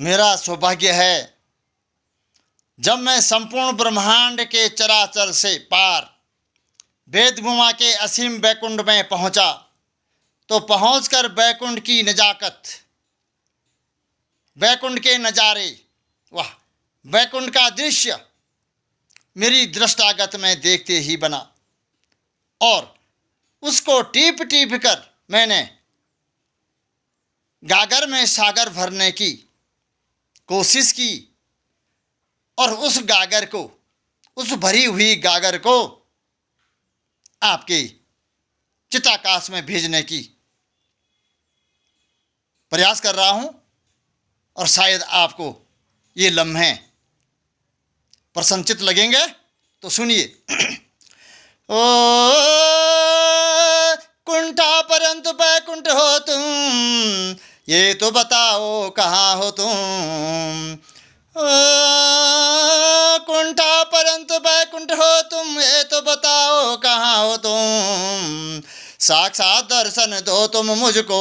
मेरा सौभाग्य है जब मैं संपूर्ण ब्रह्मांड के चराचर से पार वेदभूमा के असीम बैकुंठ में पहुंचा, तो पहुंचकर बैकुंठ की नजाकत, बैकुंठ के नज़ारे, वाह, बैकुंठ का दृश्य मेरी दृष्टागत में देखते ही बना और उसको टीप टीप कर मैंने गागर में सागर भरने की कोशिश की और उस गागर को, उस भरी हुई गागर को आपके चिताकाश में भेजने की प्रयास कर रहा हूं और शायद आपको ये लम्हे प्रसन्नचित लगेंगे, तो सुनिए। ओ कुंठा परंतु बैकुंठ हो तुम, ये तो बताओ कहाँ हो तुम। कुंठा परंतु बैकुंठ हो तुम, ये तो बताओ कहाँ हो तुम। साक्षात दर्शन दो तुम मुझको,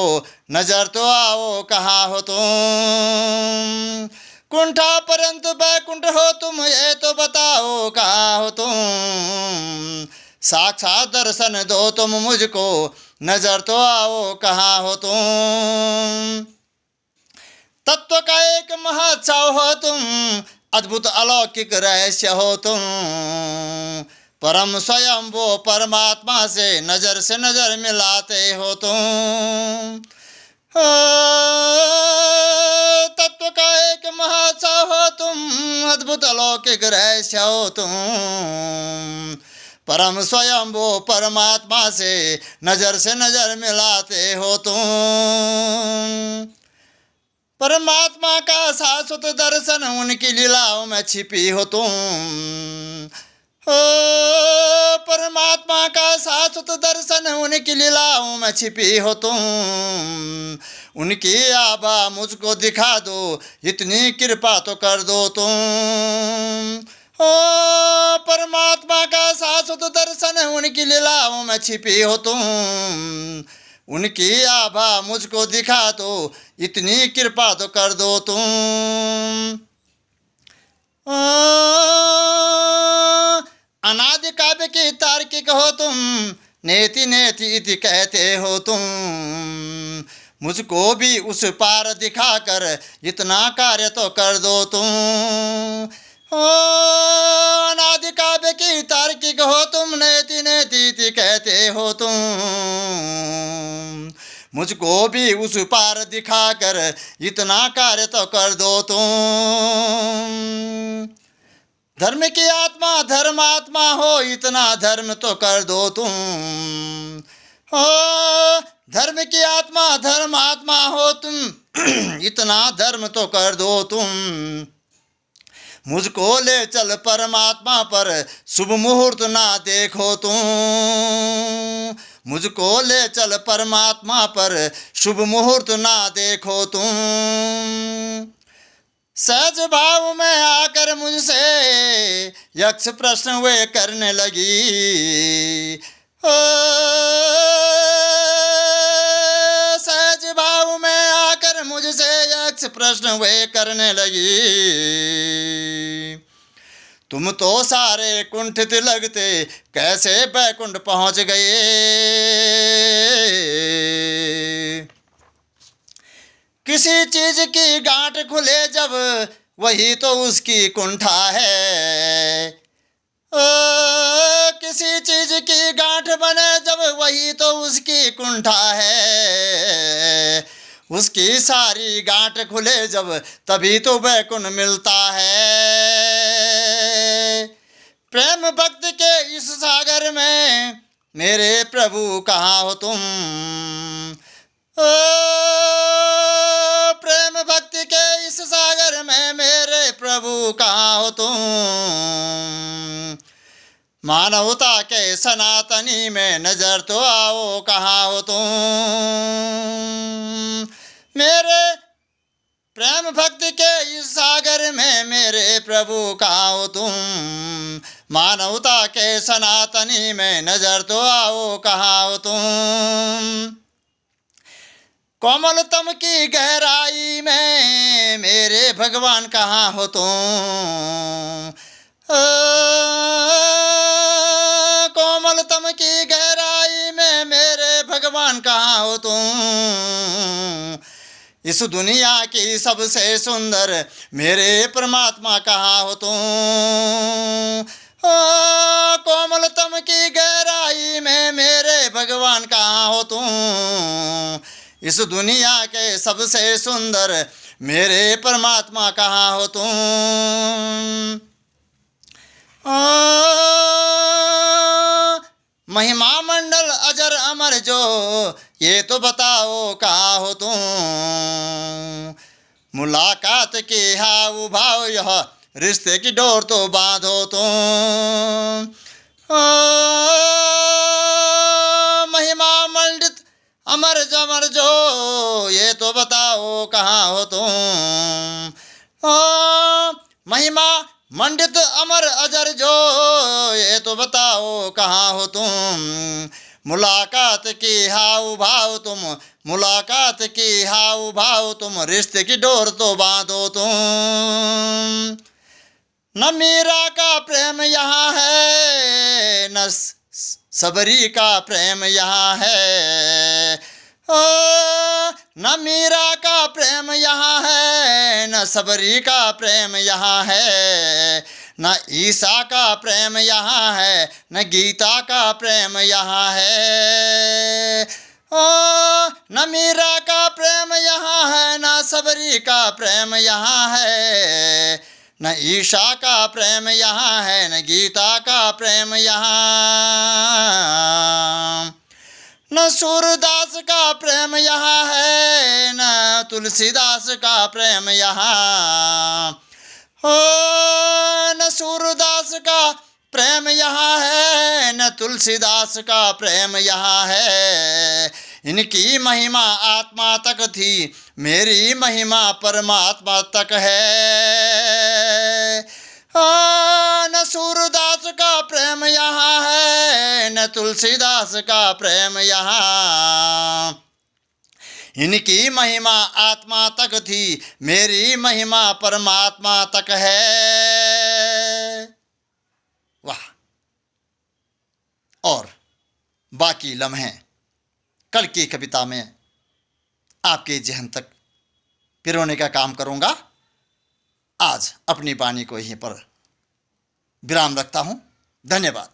नजर तो आओ कहाँ हो तुम। कुंठा परंतु बैकुंठ हो तुम, ये तो बताओ कहाँ हो तुम। साक्षात दर्शन दो तुम मुझको, नजर तो आओ कहाँ हो तुम। तत्व का एक महत्सव हो तुम, अद्भुत अलौकिक रहस्य हो तुम। परम स्वयं वो परमात्मा से नजर मिलाते हो तुम। तत्व का एक महत्सव हो तुम, अद्भुत अलौकिक रहस्य हो तुम। परम स्वयं वो परमात्मा से नजर मिलाते हो तुम। परमात्मा का शाश्वत दर्शन उनकी लीलाओं में छिपी हो तुम। परमात्मा का शाश्वत दर्शन उनकी लीलाओं में छिपी हो तुम। उनकी आभा मुझको दिखा दो, इतनी कृपा तो कर दो तुम। परमात्मा का शाश्वत दर्शन उनकी लीलाओं में छिपी हो तुम। उनकी आभा मुझको दिखा दो, इतनी कृपा तो कर दो तुम। अनादि काव्य की तार्किक हो तुम, नेति नेति इति कहते हो तुम। मुझको भी उस पार दिखाकर इतना कार्य तो कर दो तुम। अनादि काव्य की तार्किक हो तुम, नेति नेति इति कहते हो तुम। मुझको भी उस पार दिखाकर इतना कार्य तो कर दो तुम। धर्म की आत्मा धर्मात्मा हो, इतना धर्म तो कर दो तुम। हो धर्म की आत्मा धर्मात्मा हो तुम, इतना धर्म तो कर दो तुम। मुझको ले चल परमात्मा पर, शुभ मुहूर्त ना देखो तुम। मुझको ले चल परमात्मा पर, शुभ मुहूर्त ना देखो तुम। सहज भाव में आकर मुझसे यक्ष प्रश्न वे करने लगी। सहज भाव में आकर मुझसे यक्ष प्रश्न वे करने लगी। तुम तो सारे कुंठित लगते, कैसे बैकुंठ पहुंच गए। किसी चीज की गांठ खुले जब, वही तो उसकी कुंठा है। किसी चीज की गांठ बने जब, वही तो उसकी कुंठा है। उसकी सारी गांठ खुले जब, तभी तो बैकुंठ मिलता है। प्रेम भक्ति के इस सागर में मेरे प्रभु कहाँ हो तुम। प्रेम भक्ति के इस सागर में मेरे प्रभु कहाँ हो तुम। मानवता के सनातनी में नजर तो आओ कहाँ हो तुम। मेरे प्रेम भक्ति के इस सागर में मेरे प्रभु कहाँ हो तुम। मानवता के सनातनी में नजर तो आओ कहाँ हो तुम। कोमलतम की गहराई में मेरे भगवान कहाँ हो तुम। कोमलतम की गहराई में मेरे भगवान कहाँ हो तुम। इस दुनिया की सबसे सुंदर मेरे परमात्मा कहाँ हो तुम। कोमलतम की गहराई में मेरे भगवान कहाँ हो तुम। इस दुनिया के सबसे सुंदर मेरे परमात्मा कहाँ हो तुम। महिमा मंडल अजर अमर जो ये तो बताओ कहाँ हो तुम। मुलाकात की हाव भाव यह रिश्ते की डोर तो बांधो तुम। महिमा मंडित अमर जमर जो ये तो बताओ कहाँ हो तुम। महिमा मंडित अमर अजर जो ये तो बताओ कहाँ हो तुम। मुलाकात की हाव भाव तुम, मुलाकात की हाव भाव तुम, रिश्ते की डोर तो बांधो तुम। न मीरा का प्रेम यहाँ है, न सबरी का प्रेम यहाँ है। न मीरा का प्रेम यहाँ है, न सबरी का प्रेम यहाँ है। न ईसा का प्रेम यहाँ है, न गीता का प्रेम यहाँ है। न मीरा का प्रेम यहाँ है, न सबरी का प्रेम यहाँ है। न ईशा का प्रेम यहाँ है, न गीता का प्रेम यहाँ। न सूरदास का प्रेम यहाँ है, न तुलसीदास का प्रेम यहाँ। हो न सूरदास का प्रेम यहाँ है, न तुलसीदास का प्रेम यहाँ है। इनकी महिमा आत्मा तक थी, मेरी महिमा परमात्मा तक है। न सूरदास का प्रेम यहाँ है, न तुलसीदास का प्रेम यहाँ। इनकी महिमा आत्मा तक थी, मेरी महिमा परमात्मा तक है। वाह। और बाकी लम्हे कल की कविता में आपके जहन तक पिरोने का काम करूँगा। आज अपनी वाणी को यहीं पर विराम रखता हूँ। धन्यवाद।